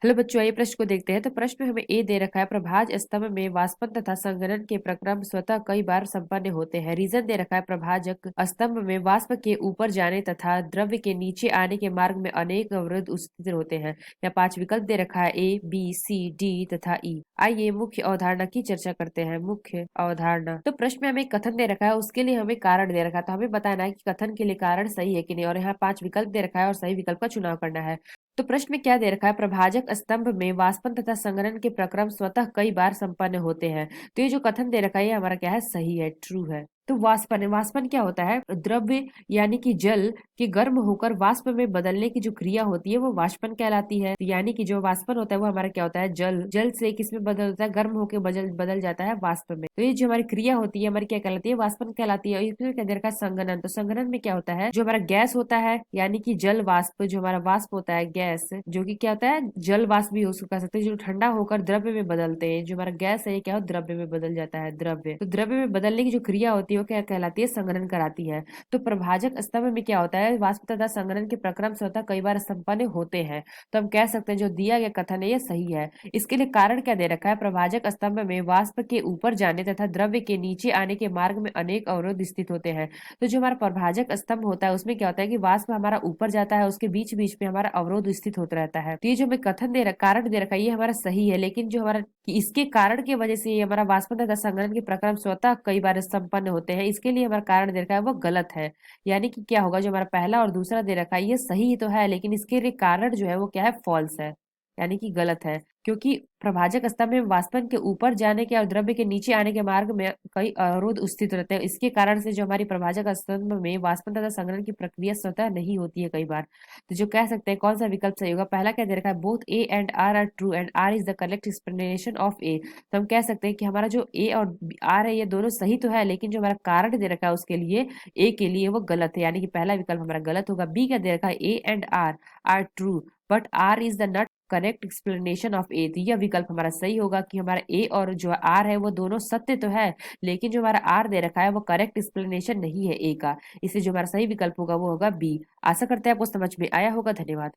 Hello बच्चों, आइए प्रश्न को देखते हैं। तो प्रश्न में हमें ए दे रखा है, प्रभाज स्तंभ में वाष्पन तथा संघनन के प्रक्रम स्वतः कई बार संपन्न होते हैं। रीजन दे रखा है, प्रभाजक स्तंभ में वाष्प के ऊपर जाने तथा द्रव्य के नीचे आने के मार्ग में अनेक अवरोध स्थित होते हैं। या 5 विकल्प दे रखा है, ए, बी, सी, डी तथा ई। आइए मुख्य अवधारणा की चर्चा करते हैं। मुख्य अवधारणा, तो प्रश्न में हमें कथन दे रखा है, उसके लिए हमें कारण दे रखा है, तो हमें बताना है कि कथन के लिए कारण सही है कि नहीं। और यहाँ 5 विकल्प दे रखा है और सही विकल्प का चुनाव करना है। तो प्रश्न में क्या दे रखा है, प्रभाजक स्तंभ में वाष्पन तथा संघनन के प्रक्रम स्वतः कई बार संपन्न होते हैं। तो ये जो कथन दे रखा है ये हमारा क्या है, सही है, ट्रू है। तो वाष्पन, वाष्पन क्या होता है, द्रव्य यानी कि जल के गर्म होकर वाष्प में बदलने की जो क्रिया होती है वो वाष्पन कहलाती है। तो यानी कि जो वाष्पन होता है वो हमारा क्या होता है, जल जल से किसमें बदल होता है, गर्म होकर बदल जाता है वाष्प में। तो ये जो हमारी क्रिया होती है हमारी क्या कहलाती है, वाष्पन कहलाती है। और इसमें क्या दे रखा है, संघनन। तो संघनन में क्या होता है, जो हमारा गैस होता है यानी कि जल वाष्प, जो हमारा वाष्प होता है गैस, जो कि क्या होता है, जल वाष्प भी हो सकते हैं, जो ठंडा होकर द्रव्य में बदलते हैं। जो हमारा गैस है ये क्या हो, द्रव्य में बदल जाता है, द्रव्य। तो द्रव्य में बदलने की जो क्रिया होती है वो क्या कहलाती है, संघनन कराती है। तो प्रभाजक स्तंभ में क्या होता है, वाष्प तथा संघनन के प्रक्रम स्वतः कई बार संपन्न होते हैं। तो हम कह सकते हैं जो दिया गया कथन है ये सही है। इसके लिए कारण क्या दे रखा है, प्रभाजक स्तंभ में वाष्प के ऊपर जाने तथा द्रव्य के नीचे आने के मार्ग में अनेक अवरोध स्थित होते हैं। तो जो हमारा प्रभाजक स्तंभ होता है उसमें क्या होता है कि वाष्प हमारा ऊपर जाता है, उसके बीच बीच में हमारा अवरोध स्थित होता रहता है। तो ये जो हमें कथन दे रखा, कारण दे रखा है ये हमारा सही है। लेकिन जो हमारा कि इसके कारण की वजह से ये हमारा वाष्पन तथा संघनन के प्रक्रम स्वतः कई बार संपन्न होते हैं, इसके लिए हमारा कारण दे रखा है वो गलत है। यानी कि क्या होगा, जो हमारा पहला और दूसरा दे रखा है ये सही तो है, लेकिन इसके लिए कारण जो है वो क्या है, फॉल्स है, यानी कि गलत है। क्योंकि प्रभाजक स्तंभ में वाष्पन के ऊपर जाने के और द्रव्य के नीचे आने के मार्ग में कई अवरोध स्थित रहते हैं। इसके कारण से जो हमारी प्रभाजक स्तंभ में वाष्पन तथा संघनन की प्रक्रिया स्वतः नहीं होती है कई बार। तो जो कह सकते हैं कौन सा विकल्प सही होगा, पहला क्या दे रखा है, both A and R are true and R is the correct explanation of A. तो हम कह सकते हैं कि हमारा जो ए और आर है ये दोनों सही तो है, लेकिन जो हमारा कारण दे रखा है उसके लिए, ए के लिए, वो गलत है। यानी कि पहला विकल्प हमारा गलत होगा। बी क्या दे रखा है, A and R are true but R is the not correct explanation of A. तो यह विकल्प हमारा सही होगा कि हमारा ए और जो आर है वो दोनों सत्य तो है, लेकिन जो हमारा आर दे रखा है वो करेक्ट एक्सप्लेनेशन नहीं है ए का। इसलिए जो हमारा सही विकल्प होगा वो होगा बी। आशा करते हैं आपको समझ में आया होगा। धन्यवाद।